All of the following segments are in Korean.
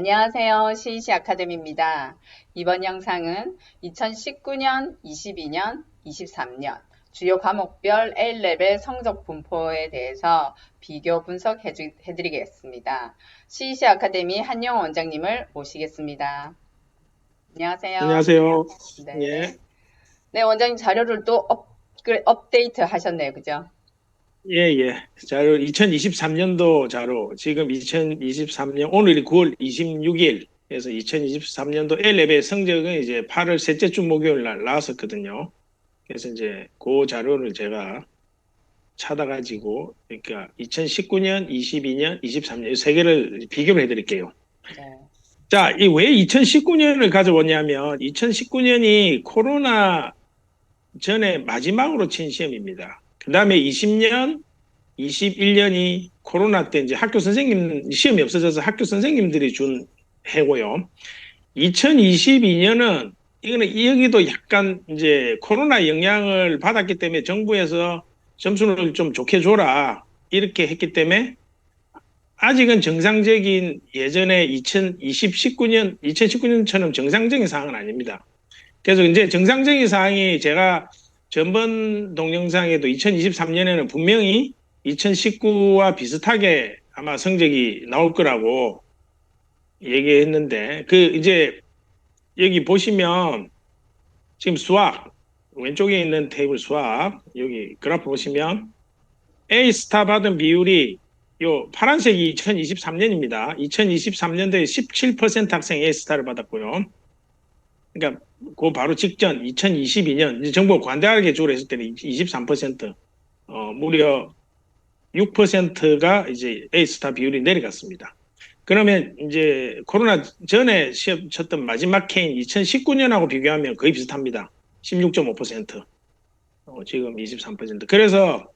안녕하세요. 시이시 아카데미입니다. 이번 영상은 2019년, 22년, 23년 주요 과목별 A레벨 성적 분포에 대해서 비교 분석해드리겠습니다. 시이시 아카데미 한영 원장님을 모시겠습니다. 안녕하세요. 안녕하세요. 네. 예, 네, 원장님 자료를 또 업데이트 하셨네요. 그죠? 예. 자료 2023년도 자료 지금 2023년 오늘이 9월 26일 그래서 2023년도 A레벨 성적은 이제 8월 셋째 주 목요일 날 나왔었거든요. 그래서 이제 그 자료를 제가 찾아가지고 그러니까 2019년, 22년, 23년 이 세 개를 비교를 해드릴게요. 네. 자, 이 왜 2019년을 가져왔냐면 2019년이 코로나 전에 마지막으로 친 시험입니다. 그 다음에 20년, 21년이 코로나 때 이제 학교 선생님 시험이 없어져서 학교 선생님들이 준 해고요. 2022년은 이거는 여기도 약간 이제 코로나 영향을 받았기 때문에 정부에서 점수를 좀 좋게 줘라 이렇게 했기 때문에 아직은 정상적인 예전에 2019년처럼 정상적인 상황은 아닙니다. 그래서 이제 정상적인 사항이 제가 전번 동영상에도 2023년에는 분명히 2019와 비슷하게 아마 성적이 나올 거라고 얘기했는데 그 이제 여기 보시면 지금 수학 왼쪽에 있는 테이블 수학 여기 그래프 보시면 A 스타 받은 비율이 요 파란색이 2023년입니다. 2023년도에 17% 학생이 A 스타를 받았고요. 그러니까 그 바로 직전 2022년 정부가 관대하게 주로 했을 때는 23% 무려 6%가 이제 A스타 비율이 내려갔습니다. 그러면 이제 코로나 전에 시험 쳤던 마지막 해인 2019년하고 비교하면 거의 비슷합니다. 16.5%. 지금 23%. 그래서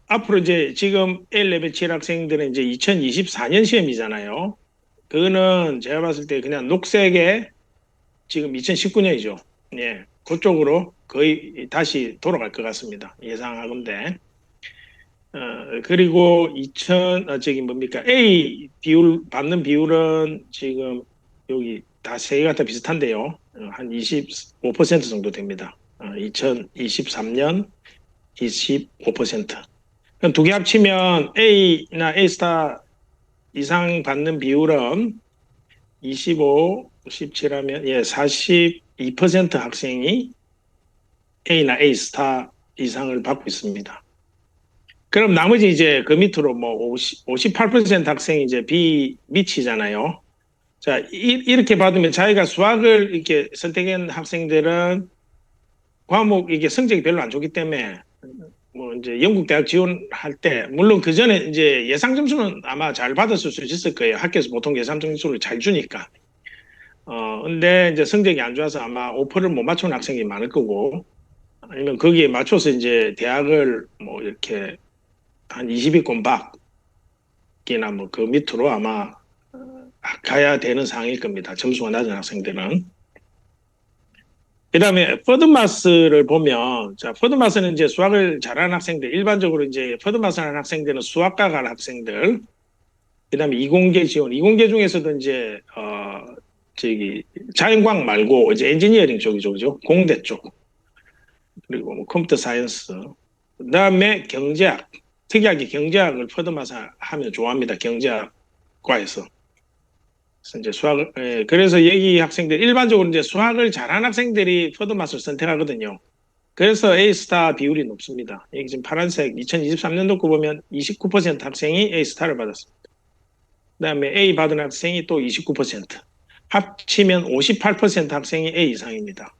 앞으로 이제 지금 A레벨 7 학생들은 이제 2024년 시험이잖아요. 그거는 제가 봤을 때 그냥 녹색에 지금 2019년이죠. 예, 그쪽으로 거의 다시 돌아갈 것 같습니다. 예상하건데. 그리고 2000, 저기 뭡니까? A 비율, 받는 비율은 지금 여기 다 세 개가 다 비슷한데요. 한 25% 정도 됩니다. 2023년 25%. 그럼 두 개 합치면 A나 A스타 이상 받는 비율은 25, 17하면 예, 42% 학생이 A나 A스타 이상을 받고 있습니다. 그럼 나머지 이제 그 밑으로 뭐 58% 학생이 이제 B 미치잖아요. 자, 이렇게 받으면 자기가 수학을 이렇게 선택한 학생들은 과목 이게 성적이 별로 안 좋기 때문에 뭐 이제 영국 대학 지원할 때 물론 그 전에 이제 예상 점수는 아마 잘 받았을 수 있을 거예요. 학교에서 보통 예상 점수를 잘 주니까. 근데 이제 성적이 안 좋아서 아마 오퍼를 못 맞추는 학생이 많을 거고 아니면 거기에 맞춰서 이제 대학을 뭐 이렇게 한 20위권 밖이나 뭐 그 밑으로 아마 가야 되는 상황일 겁니다. 점수가 낮은 학생들은. 그다음에 퍼드마스를 보면 자 퍼드마스는 이제 수학을 잘하는 학생들 일반적으로 이제 퍼드마스 하는 학생들은 수학과 간 학생들 그다음에 이공계 지원 이공계 중에서도 이제 저기 자연과학 말고 이제 엔지니어링 쪽이죠 그죠 공대 쪽 그리고 뭐 컴퓨터 사이언스 그다음에 경제학 특이하게 경제학을 퍼드마스 하면 좋아합니다 경제학과에서 그래서 이제 수학을 그래서 여기 학생들 일반적으로 이제 수학을 잘하는 학생들이 퍼드마스를 선택하거든요. 그래서 A스타 비율이 높습니다. 여기 지금 파란색 2023년도 거 보면 29% 학생이 A스타를 받았습니다. 그다음에 A 받은 학생이 또 29%. 합치면 58% 학생이 A 이상입니다.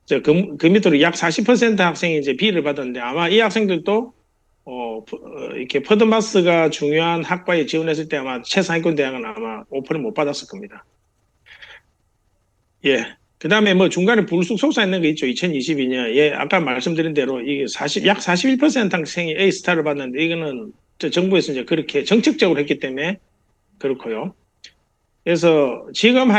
그 밑으로 약 40% 학생이 이제 B를 받았는데 아마 이 학생들도 이렇게 퍼드마스가 중요한 학과에 지원했을 때 아마 최상위권 대학은 아마 오퍼를 못 받았을 겁니다. 예. 그 다음에 뭐 중간에 불쑥 솟아있는 거 있죠. 2022년. 예, 아까 말씀드린 대로 이게 약 41% 학생이 A 스타를 받는데 이거는 정부에서 이제 그렇게 정책적으로 했기 때문에 그렇고요. 그래서 지금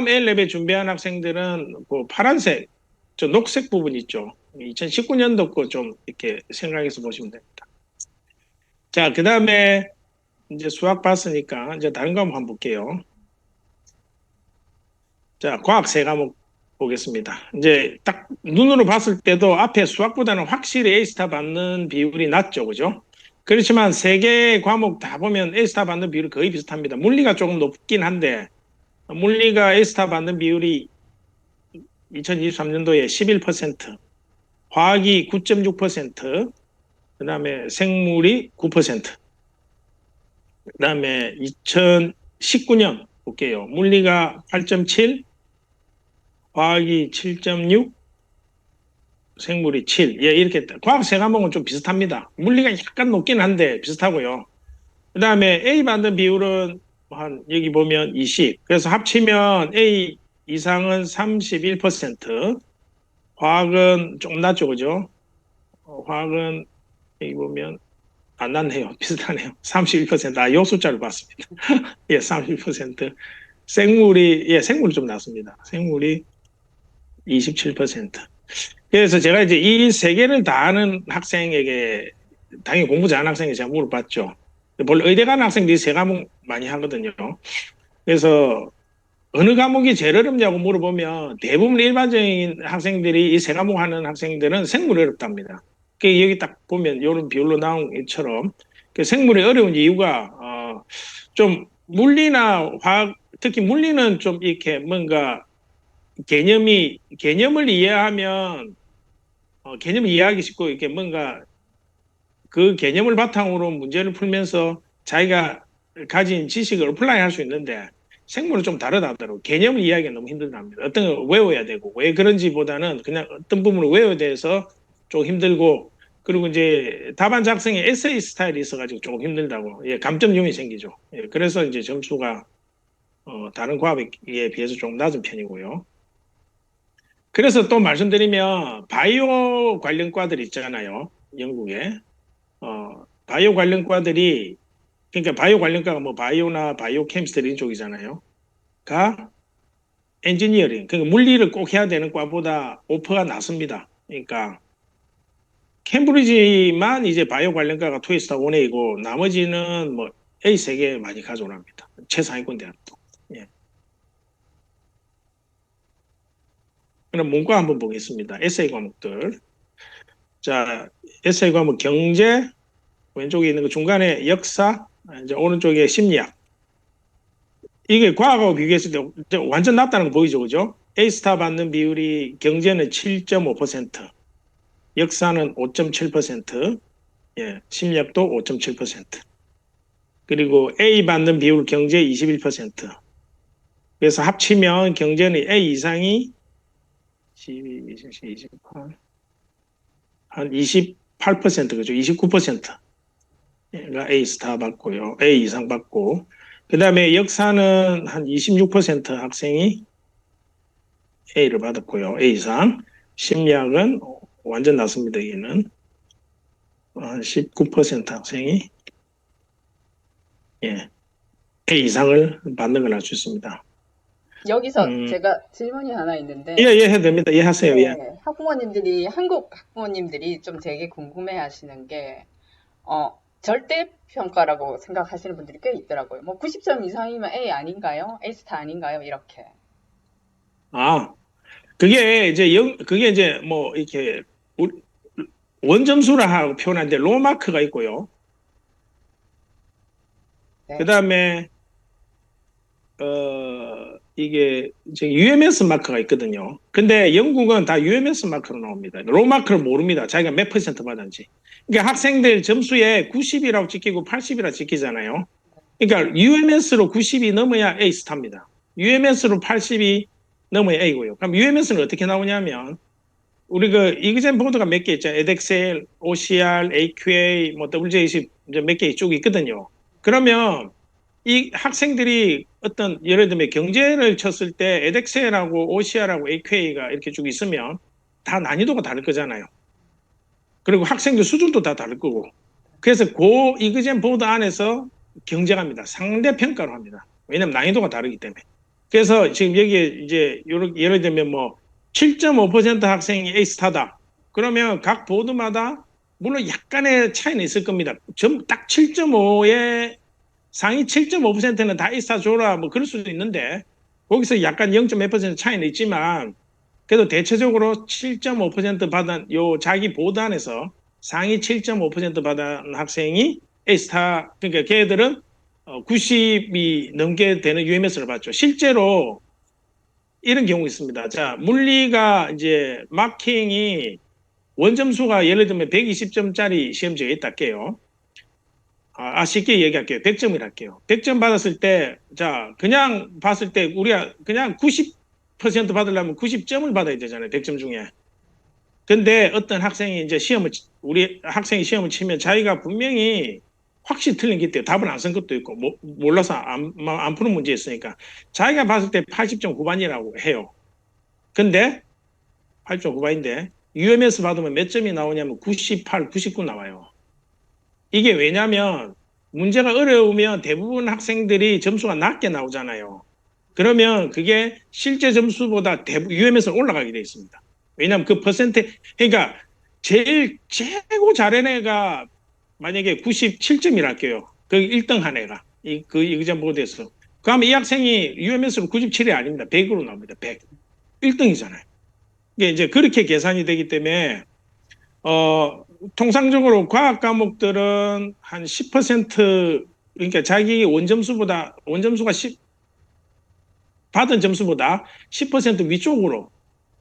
A레벨 준비한 학생들은 그 파란색, 저 녹색 부분 있죠. 2019년도 거 좀 이렇게 생각해서 보시면 됩니다. 자, 그 다음에 이제 수학 봤으니까 이제 다른 과목 한번 볼게요. 자, 과학 세 과목 보겠습니다. 이제 딱 눈으로 봤을 때도 앞에 수학보다는 확실히 A스타 받는 비율이 낮죠, 그죠? 그렇지만 세 개의 과목 다 보면 A스타 받는 비율이 거의 비슷합니다. 물리가 조금 높긴 한데 물리가 A스타 받는 비율이 2023년도에 11%, 화학이 9.6%, 그다음에 생물이 9%, 그다음에 2019년 볼게요. 물리가 8.7, 화학이 7.6, 생물이 7. 예, 이렇게 과학 세 과목은 좀 비슷합니다. 물리가 약간 높긴 한데 비슷하고요. 그다음에 A 받는 비율은 한 여기 보면 20. 그래서 합치면 A 이상은 31%, 화학은 좀 낮죠, 그죠? 화학은 여기 보면 안 낮네요. 비슷하네요. 31%. 아, 요 숫자를 봤습니다. 예, 31%. 생물이, 예, 생물이 좀 낮습니다. 생물이 27%. 그래서 제가 이제 이 세 개를 다 아는 학생에게, 당연히 공부 잘하는 학생에게 제가 물어봤죠. 원래 의대 가는 학생들이 세 과목 많이 하거든요. 그래서 어느 과목이 제일 어렵냐고 물어보면 대부분 일반적인 학생들이 이 세 과목 하는 학생들은 생물이 어렵답니다. 여기 딱 보면 이런 비율로 나온 것처럼 생물이 어려운 이유가 좀 물리나 화학, 특히 물리는 좀 이렇게 뭔가 개념을 이해하면 개념을 이해하기 쉽고 이렇게 뭔가 그 개념을 바탕으로 문제를 풀면서 자기가 가진 지식을 어플라이 할 수 있는데 생물은 좀 다르다더라고요. 개념을 이해하기가 너무 힘들답니다. 어떤 걸 외워야 되고 왜 그런지보다는 그냥 어떤 부분을 외워야 돼서 좀 힘들고 그리고 이제 답안 작성에 에세이 스타일이 있어가지고 조금 힘들다고 예, 감점용이 생기죠. 예, 그래서 이제 점수가 다른 과학에 비해서 좀 낮은 편이고요. 그래서 또 말씀드리면 바이오 관련 과들 있잖아요. 영국에. 바이오 관련 과들이 그러니까 바이오 관련과가 뭐 바이오나 바이오 케미스트리 쪽이잖아요. 가 엔지니어링 그러니까 물리를 꼭 해야 되는 과보다 오퍼가 낮습니다. 그러니까 캠브리지만 이제 바이오 관련과가 투에스타 원웨이고 나머지는 뭐 A 세 개 많이 가져오랍니다. 최상위권 대학도. 예. 그럼 문과 한번 보겠습니다. 에세이 과목들. 자, 에세이 과목 경제 왼쪽에 있는 거 중간에 역사 이제 오른쪽에 심리학. 이게 과학하고 비교했을 때 완전 낮다는 거 보이죠, 그죠? A스타 받는 비율이 경제는 7.5%, 역사는 5.7%, 예, 심리학도 5.7%. 그리고 A 받는 비율 경제 21%. 그래서 합치면 경제는 A 이상이 12, 27, 28, 한 28%, 그죠? 29%가 A 스타 받고요. A 이상 받고. 그 다음에 역사는 한 26% 학생이 A를 받았고요. A 이상. 심리학은 완전 낮습니다. 여기는 한 19% 학생이 예, A 이상을 받는 걸 알 수 있습니다. 여기서 제가 질문이 하나 있는데, 예, 예, 해도 됩니다. 예, 하세요. 예. 학부모님들이, 한국 학부모님들이 좀 되게 궁금해 하시는 게, 절대평가라고 생각하시는 분들이 꽤 있더라고요. 뭐 90점 이상이면 A 아닌가요? A스타 아닌가요? 이렇게. 아, 그게 이제 뭐 이렇게 원점수라 하고 표현하는데 로마크가 있고요. 네. 그 다음에 이게 이제 UMS 마크가 있거든요. 근데 영국은 다 UMS 마크로 나옵니다. 로마크를 모릅니다. 자기가 몇 퍼센트 받았는지. 그러니까 학생들 점수에 90이라고 찍히고 80이라고 찍히잖아요. 그러니까 UMS로 90이 넘어야 A 스타입니다. UMS로 80이 넘어야 A고요. 그럼 UMS는 어떻게 나오냐면 우리 그 이그젠 보드가 몇 개 있죠. 에덱셀, OCR, AQA, 뭐 WJ20 이제 몇 개 쭉 있거든요. 그러면 이 학생들이 어떤 예를 들면 경제를 쳤을 때 에덱셀하고 OCR하고 AQA가 이렇게 쭉 있으면 다 난이도가 다를 거잖아요. 그리고 학생들 수준도 다 다를 거고. 그래서 고 이그젠 보드 안에서 경쟁합니다. 상대 평가로 합니다. 왜냐하면 난이도가 다르기 때문에. 그래서 지금 여기에 이제 예를 들면 뭐 7.5% 학생이 A스타다. 그러면 각 보드마다 물론 약간의 차이는 있을 겁니다. 딱 7.5에 상위 7.5%는 다 A스타 줘라 뭐 그럴 수도 있는데 거기서 약간 0.몇% 차이는 있지만 그래도 대체적으로 7.5% 받은 요 자기 보단에서 상위 7.5% 받은 학생이 A스타 그러니까 걔들은 90이 넘게 되는 UMS를 받죠. 실제로 이런 경우 있습니다. 자, 물리가 이제 마킹이 원점수가 예를 들면 120점짜리 시험지가 있다 할게요. 쉽게 얘기할게요. 100점을 할게요. 100점 받았을 때, 자, 그냥 봤을 때 우리가 그냥 90% 받으려면 90점을 받아야 되잖아요. 100점 중에. 근데 어떤 학생이 이제 우리 학생이 시험을 치면 자기가 분명히 확실히 틀린 게 있대요. 답을 안 쓴 것도 있고, 몰라서 안 푸는 문제 있으니까. 자기가 봤을 때 80점 후반이라고 해요. 근데 8점 후반인데, UMS 받으면 몇 점이 나오냐면 98, 99 나와요. 이게 왜냐면 문제가 어려우면 대부분 학생들이 점수가 낮게 나오잖아요. 그러면 그게 실제 점수보다 UMS는 올라가게 돼 있습니다. 왜냐하면 그 퍼센트, 그러니까 최고 잘한 애가 만약에 97점이라 할게요. 그 1등 한 애가 그 이점 보드에서. 그러면 이 학생이 UMS로 97이 아닙니다. 100으로 나옵니다. 100. 1등이잖아요. 이게 이제 그렇게 계산이 되기 때문에 통상적으로 과학 과목들은 한 10% 그러니까 자기 원점수가 10 받은 점수보다 10% 위쪽으로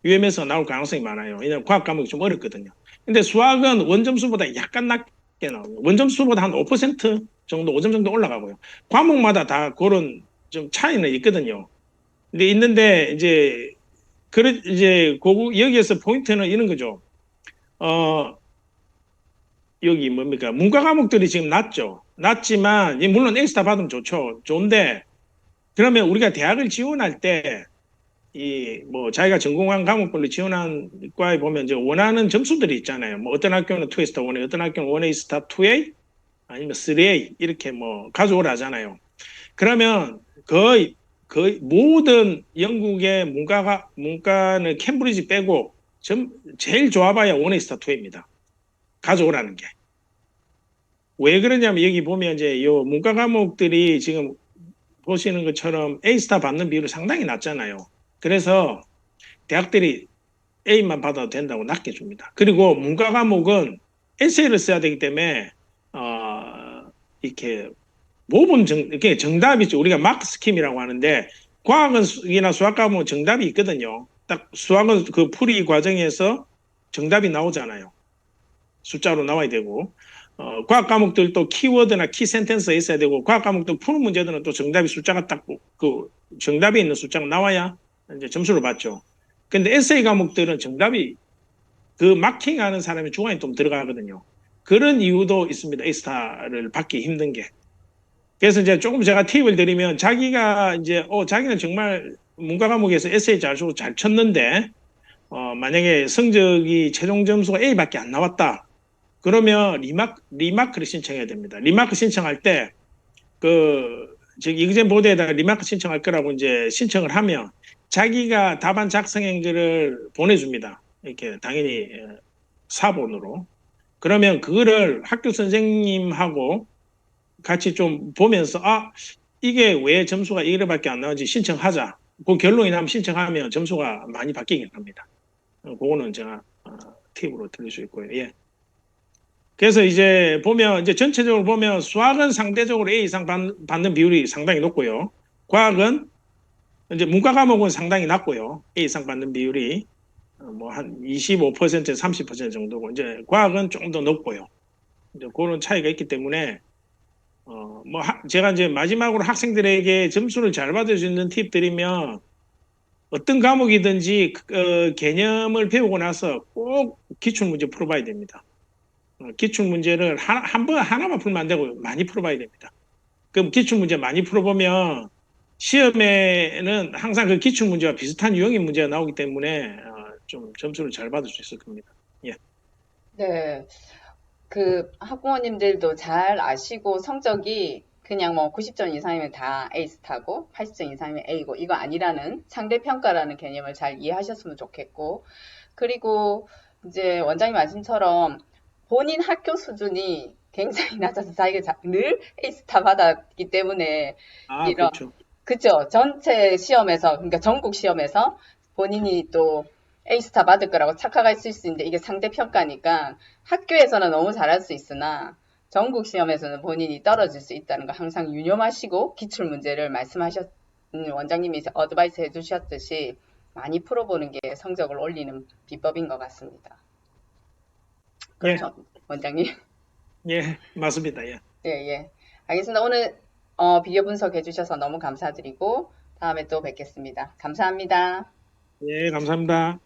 UM에서 나올 가능성이 많아요. 왜냐하면 과학 과목이 좀 어렵거든요. 근데 수학은 원점수보다 약간 낮게 나옵니다. 원점수보다 한 5% 정도, 5점 정도 올라가고요. 과목마다 다 그런 좀 차이는 있거든요. 근데 있는데 이제 여기에서 포인트는 이런 거죠. 여기 뭡니까? 문과 과목들이 지금 낮죠. 낮지만 물론 A스타 받으면 좋죠. 좋은데 그러면 우리가 대학을 지원할 때 이 뭐 자기가 전공한 과목별로 지원한 과에 보면 이제 원하는 점수들이 있잖아요. 뭐 어떤 학교는 2A스타 1A, 어떤 학교는 1A스타 2A 아니면 3A 이렇게 뭐 가져오라 하잖아요. 그러면 거의 모든 영국의 문과는 캠브리지 빼고 제일 좋아봐야 1A스타 2A입니다. 가져오라는 게. 왜 그러냐면 여기 보면 이제 요 문과 과목들이 지금 보시는 것처럼 A스타 받는 비율이 상당히 낮잖아요. 그래서 대학들이 A만 받아도 된다고 낮게 줍니다. 그리고 문과 과목은 에세이를 써야 되기 때문에 이렇게 이렇게 정답이 있죠. 우리가 마크 스킴이라고 하는데 과학이나 수학 과목은 정답이 있거든요. 딱 수학은 그 풀이 과정에서 정답이 나오잖아요. 숫자로 나와야 되고 과학 과목들도 키워드나 키 센텐스가 있어야 되고 과학 과목도 푸는 문제들은 또 정답이 숫자가 딱 그 정답에 있는 숫자가 나와야 이제 점수를 받죠. 근데 에세이 과목들은 정답이 그 마킹하는 사람이 중간에 좀 들어가거든요. 그런 이유도 있습니다. A스타를 받기 힘든 게. 그래서 이제 조금 제가 팁을 드리면 자기가 이제 자기는 정말 문과 과목에서 에세이 잘 쓰고 잘 쳤는데 만약에 성적이 최종 점수가 A밖에 안 나왔다. 그러면 리마크를 신청해야 됩니다. 리마크 신청할 때 이그젠 보드에다가 리마크 신청할 거라고 이제 신청을 하면 자기가 답안 작성행지를 보내줍니다. 이렇게 당연히 사본으로. 그러면 그거를 학교 선생님하고 같이 좀 보면서 이게 왜 점수가 이래밖에 안 나오는지 신청하자. 그 결론이 나면 신청하면 점수가 많이 바뀌긴 합니다. 그거는 제가 팁으로 드릴 수 있고요. 예. 그래서 이제 전체적으로 보면 수학은 상대적으로 A 이상 받는 비율이 상당히 높고요. 과학은 이제 문과 과목은 상당히 낮고요. A 이상 받는 비율이 뭐 한 25%, 30% 정도고 이제 과학은 조금 더 높고요. 이제 그런 차이가 있기 때문에 제가 이제 마지막으로 학생들에게 점수를 잘 받을 수 있는 팁 드리면 어떤 과목이든지 개념을 배우고 나서 꼭 기출문제 풀어봐야 됩니다. 기출문제를 하나만 풀면 안 되고 많이 풀어봐야 됩니다. 그럼 기출문제 많이 풀어보면 시험에는 항상 그 기출문제와 비슷한 유형의 문제가 나오기 때문에 좀 점수를 잘 받을 수 있을 겁니다. 예. 네. 그 학부모님들도 잘 아시고 성적이 그냥 뭐 90점 이상이면 다 A스타고 80점 이상이면 A고 이거 아니라는 상대평가라는 개념을 잘 이해하셨으면 좋겠고 그리고 이제 원장님 말씀처럼 본인 학교 수준이 굉장히 낮아서 자기가 늘 A스타 받았기 때문에 아, 이런 그렇죠. 그죠. 전체 시험에서, 그러니까 전국 시험에서 본인이 또 A스타 받을 거라고 착각할 수 있는데 이게 상대평가니까 학교에서는 너무 잘할 수 있으나 전국 시험에서는 본인이 떨어질 수 있다는 거 항상 유념하시고 기출문제를 원장님이 어드바이스 해주셨듯이 많이 풀어보는 게 성적을 올리는 비법인 것 같습니다. 예, 그렇죠, 원장님? 예, 맞습니다. 예. 예, 예. 알겠습니다. 오늘 비교 분석해 주셔서 너무 감사드리고 다음에 또 뵙겠습니다. 감사합니다. 예, 감사합니다.